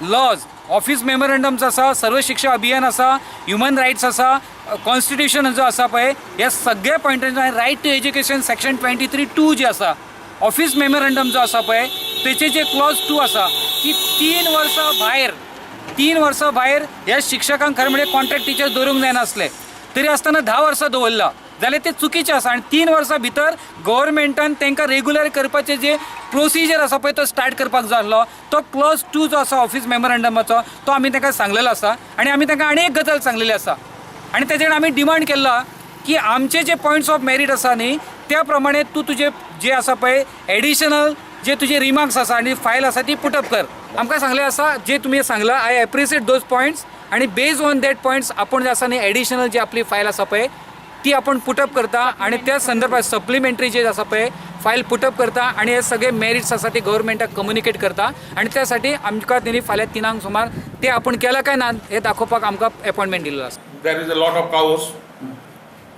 Lodge office मेमोरंडम्स आसा, सर्व शिक्षा अभियान आसा, ह्युमन रायट्स आसा, कॉन्स्टिट्यूशन जो आसा पळय, ह्या सगळ्या पॉयंटांचेर रायट टू एज्युकेशन सेक्शन 23(2) जे आसा, ऑफिस मेमोरंडम जो आसा पळय तेचे जे क्लॉज 2 आसा की 3 वर्सां भायर ह्या शिक्षकांक खरें म्हणजे कॉन्ट्रॅक्ट टिचर दवरूंक जायनासले, तरी आसतना 10 वर्सां दवरला जाल्यार ते चुकीचें आसा. आनी 3 वर्सां भितर गव्हर्मेंटान तांकां रेग्युलर करपाचें जे प्रोसिजर आसा पळय तो स्टार्ट करपाक जाय आसलो. तो क्लॉज 2 जो आसा ऑफिस मेमोरंडमाचो तो आमी तांकां सांगलेलो आसा. आनी आमी तांकां आनी एक गजाल सांगलेली आसा आनी तेजेर आमी डिमांड केला की आमचे जे पॉयंट्स ऑफ मेरीट आसा न्ही त्या प्रमाणे तूं तुजे जे आसा पळय एडिशनल जे तुजे रिमार्क्स आसा आनी फायल आसा ती पुटअप कर. आमकां सांगलें आसा जे तुमी सांगला आय एप्रिशिएट दोज पॉयंट्स आनी बेस्ड ऑन दॅट पॉयंट्स आपण जे आसा न्ही एडिशनल जी आपली फायल आसा पळय ती आपण पुटअप करता आनी त्या संदर्भात सप्लिमेंटरी जे आसा पळय फायल पुटअप करता आनी हे सगळे मेरिट्स आसा ते गव्हर्मेंटाक कम्युनिकेट करता आनी त्यासाठी आमकां तेणी फाल्यां 3 सुमार ते आपण केला काय ना हे दाखोवपाक आमकां अपॉइंटमेंट दिलेलो आसा. There is a lot of chaos.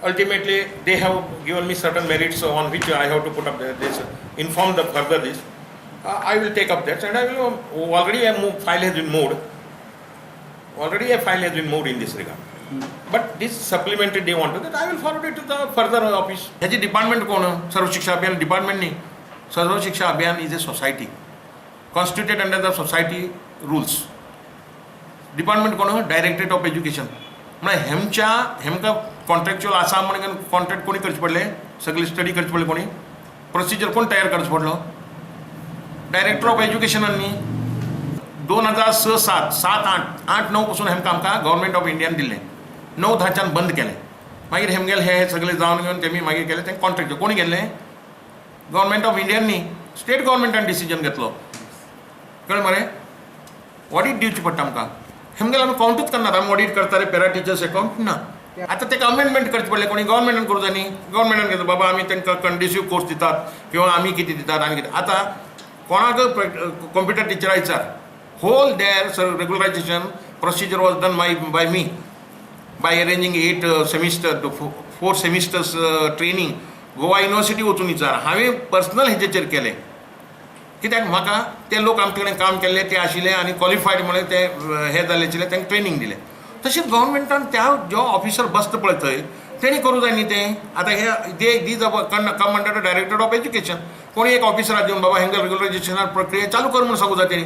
Ultimately, they have given me certain merits on which I have to put up this, inform them further this. I will take up that, and I will already file has been moved. Already a file has been moved in this regard. But this supplementary they want to that I will forward it to the further office. ह्याची department कोण? Sarva Shiksha Abhiyan department नाही. Sarva Shiksha Abhiyan is a society constituted under the society rules. Department कोण? Directorate of education. म्हणजे हेमकां contractual आसा म्हणून contract कोणी करचे पडले? सगळे स्टडी करचे पडले कोणी? प्रोसिजर कोण तयार करचो पडलो? डायरेक्टर ऑफ एज्युकेशनान न्ही 2006, 7, 8, 9 पासून हेमकां आमकां गव्हर्मेंट ऑफ इंडियान दिल्लें. 9-10च्यान बंद केलें. मागीर हेमगेले हे सगळे जावन घेवन तेमी मागीर केलें तें कॉन्ट्रॅक्ट कोणी गेल्लें? गव्हर्मेंट ऑफ इंडियान न्ही, स्टेट गव्हर्मेंटान डिसिजन घेतलो. कळ्ळें मरे? ऑडीट दिवची पडटा आमकां. हेमगेले आमी कावंटूच करनात. आमी ऑडीट करताले पॅरा टिचर्स अकाउंट ना. आतां तेका अमेंडमेंट करचे पडलें कोणी? गव्हर्मेंटान करूं जाय न्ही. गव्हर्मेंटान घेतलो बाबा आमी तांकां कंड्युसीव कोर्स दितात किंवा आमी कितें दितात आनी कितें. आतां कोणाक कंप्युटर टिचरा विचार whole their regularization procedure was done by me by arranging 4 semesters training. Goa university वचून विचार हांवें पर्सनल हेजेचेर केलें. कित्याक म्हाका ते लोक आमचे कडेन काम केल्ले ते आशिल्ले आनी क्वॉलिफायड म्हणून ते हे जाल्ले आशिल्ले तांकां ट्रेनींग दिलें. तशेंच गव्हर्मेंटान त्या जो ऑफिसर बसता पळय थंय तेणी करूं जाय न्ही तें. आतां हे these come under the director of education. कोणी एक ऑफिसराक घेवन बाबा हेंगे रेग्युलरायझेशनार प्रक्रिया चालू कर म्हणून सांगूं जाय तेणी.